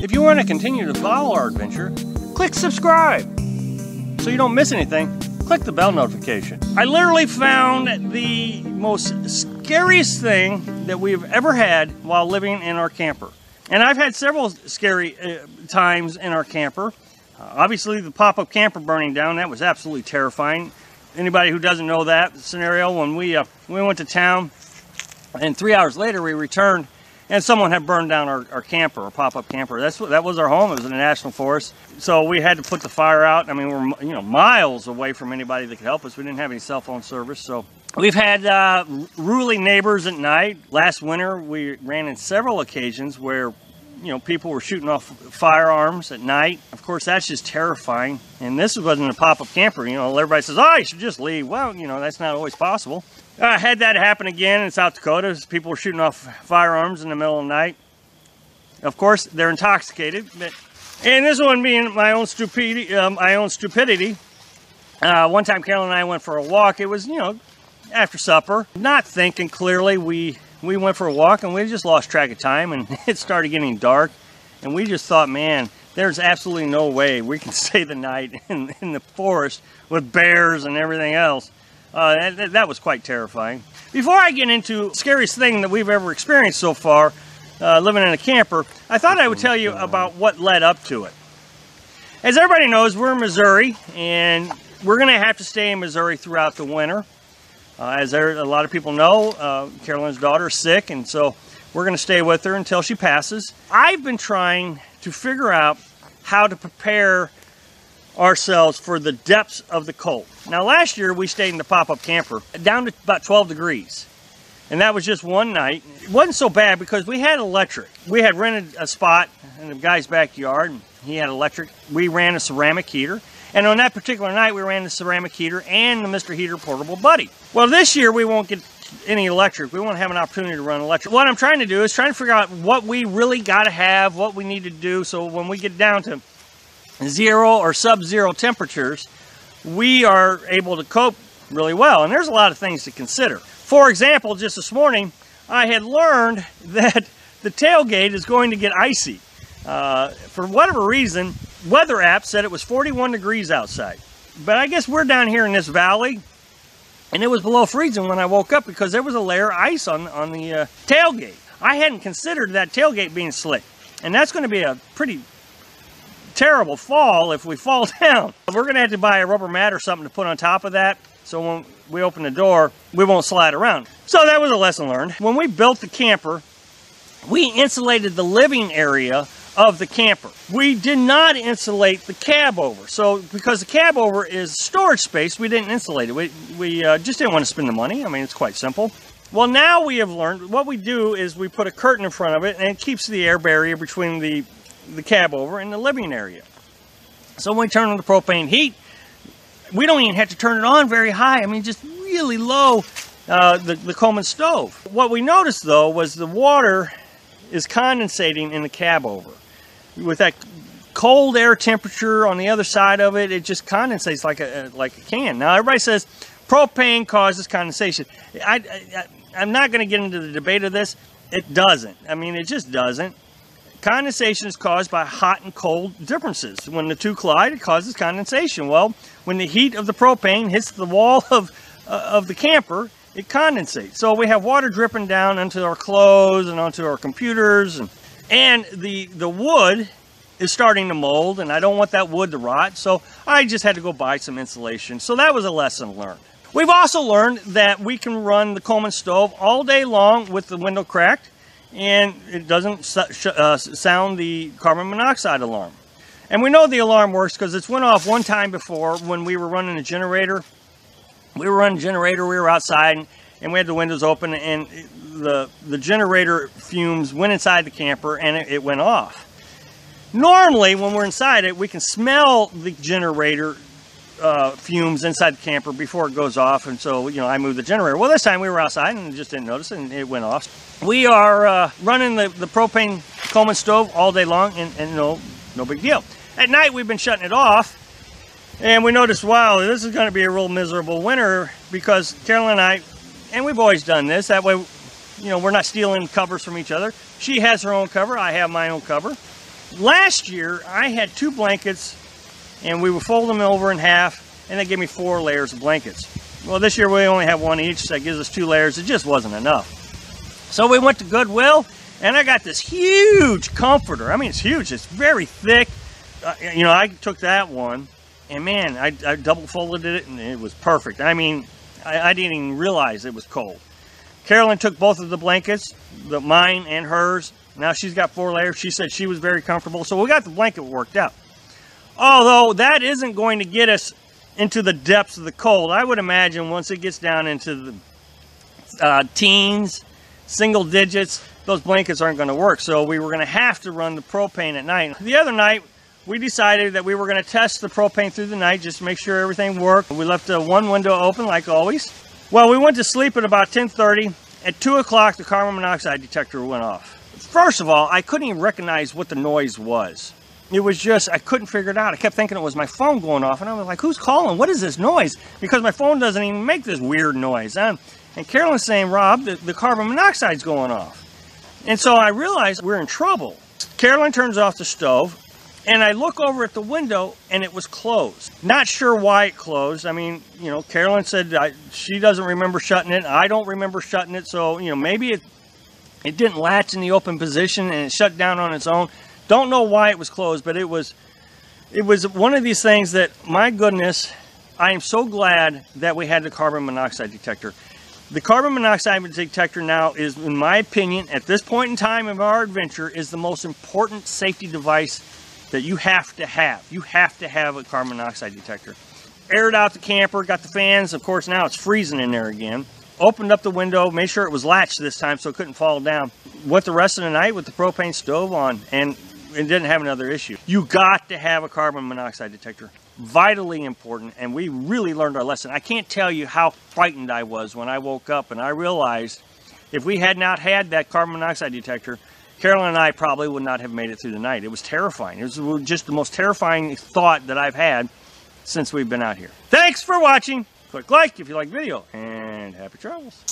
If you want to continue to follow our adventure, click subscribe. So you don't miss anything, click the bell notification. I literally found the most scariest thing that we've ever had while living in our camper. And I've had several scary times in our camper. Obviously the pop-up camper burning down, that was absolutely terrifying. Anybody who doesn't know that scenario, when we went to town and 3 hours later we returned and someone had burned down our camper, our pop-up camper. That was our home. It was in the national forest. So we had to put the fire out. I mean, we're miles away from anybody that could help us. We didn't have any cell phone service. So we've had ruling neighbors at night. Last winter, we ran in several occasions where people were shooting off firearms at night. Of course, that's just terrifying. And this wasn't a pop-up camper. Everybody says, oh, you should just leave. Well, that's not always possible. I had that happen again in South Dakota. People were shooting off firearms in the middle of the night. Of course, they're intoxicated. And this one being my own stupidity. One time, Carolyn and I went for a walk. It was, after supper. Not thinking clearly, we went for a walk and we just lost track of time. And it started getting dark. And we just thought, man, there's absolutely no way we can stay the night in the forest with bears and everything else. That was quite terrifying. Before I get into the scariest thing that we've ever experienced so far, living in a camper, I thought I would tell you about what led up to it. As everybody knows, we're in Missouri, and we're going to have to stay in Missouri throughout the winter. As a lot of people know, Carolyn's daughter is sick, and so we're going to stay with her until she passes. I've been trying to figure out how to prepare ourselves for the depths of the cold. Now last year we stayed in the pop-up camper down to about 12 degrees, and that was just one night. It wasn't so bad because we had electric. We had rented a spot in the guy's backyard and he had electric. We ran a ceramic heater, and on that particular night we ran the ceramic heater and the Mr. Heater Portable Buddy. Well, this year we won't get any electric. We won't have an opportunity to run electric. What I'm trying to do is trying to figure out what we really got to have, what we need to do, so when we get down to zero or sub-zero temperatures, we are able to cope really well. And there's a lot of things to consider. For example, just this morning, I had learned that the tailgate is going to get icy. For whatever reason, weather apps said it was 41 degrees outside. But I guess we're down here in this valley, and it was below freezing when I woke up because there was a layer of ice on the tailgate. I hadn't considered that tailgate being slick. And that's going to be a pretty terrible fall if we fall down. We're going to have to buy a rubber mat or something to put on top of that, so when we open the door, we won't slide around. So that was a lesson learned. When we built the camper, we insulated the living area of the camper. We did not insulate the cab over. So because the cab over is storage space, we didn't insulate it. We just didn't want to spend the money. I mean, it's quite simple. Well, now we have learned what we do is we put a curtain in front of it, and it keeps the air barrier between the cab over and the living area. So when we turn on the propane heat, we don't even have to turn it on very high. I mean, just really low, the Coleman stove. What we noticed though was the water is condensating in the cab over. With that cold air temperature on the other side of it, it just condensates like a can. Now everybody says propane causes condensation. I'm not going to get into the debate of this. It doesn't. I mean, it just doesn't. Condensation is caused by hot and cold differences. When the two collide, it causes condensation. Well, when the heat of the propane hits the wall of the camper, it condensates. So we have water dripping down onto our clothes and onto our computers, and the wood is starting to mold, and I don't want that wood to rot, so I just had to go buy some insulation. So that was a lesson learned. We've also learned that we can run the Coleman stove all day long with the window cracked, and it doesn't sound the carbon monoxide alarm. And we know the alarm works because it's went off one time before when we were running a generator. We were running a generator, we were outside, and we had the windows open, and the generator fumes went inside the camper, and it went off. Normally, when we're inside it, we can smell the generator fumes inside the camper before it goes off, and so I moved the generator. Well, this time we were outside and just didn't notice, and it went off. We are running the propane Coleman stove all day long, and no big deal. At night we've been shutting it off, and we noticed, wow, this is going to be a real miserable winter, because Carolyn and I, and we've always done this, that way we're not stealing covers from each other. She has her own cover, I have my own cover. Last year, I had 2 blankets, and we would fold them over in half, and they gave me 4 layers of blankets. Well, this year we only have 1 each, so that gives us 2 layers. It just wasn't enough. So we went to Goodwill, and I got this huge comforter. I mean, it's huge. It's very thick. You know, I took that one, and man, I double folded it, and it was perfect. I mean, I didn't even realize it was cold. Carolyn took both of the blankets, mine and hers. Now she's got 4 layers. She said she was very comfortable, so we got the blanket worked out. Although that isn't going to get us into the depths of the cold. I would imagine once it gets down into the teens, single digits, those blankets aren't going to work. So we were going to have to run the propane at night. The other night, we decided that we were going to test the propane through the night just to make sure everything worked. We left one window open like always. Well, we went to sleep at about 10:30. At 2 o'clock, the carbon monoxide detector went off. First of all, I couldn't even recognize what the noise was. It was just, I couldn't figure it out. I kept thinking it was my phone going off, and I was like, who's calling? What is this noise? Because my phone doesn't even make this weird noise. And Carolyn's saying, Rob, the carbon monoxide's going off. And so I realized we're in trouble. Carolyn turns off the stove, and I look over at the window, and it was closed. Not sure why it closed. I mean, you know, Carolyn said she doesn't remember shutting it. I don't remember shutting it. So, you know, maybe it didn't latch in the open position, and it shut down on its own. Don't know why it was closed, but it was one of these things that, my goodness, I am so glad that we had the carbon monoxide detector. The carbon monoxide detector now is, in my opinion, at this point in time of our adventure, is the most important safety device that you have to have. You have to have a carbon monoxide detector. Aired out the camper, got the fans. Of course, now it's freezing in there again. Opened up the window, made sure it was latched this time so it couldn't fall down. Went the rest of the night with the propane stove on, and didn't have another issue. You got to have a carbon monoxide detector. Vitally important, and we really learned our lesson. I can't tell you how frightened I was when I woke up and I realized if we had not had that carbon monoxide detector, Carolyn and I probably would not have made it through the night. It was terrifying. It was just the most terrifying thought that I've had since we've been out here. Thanks for watching. Click like if you like the video, and happy travels.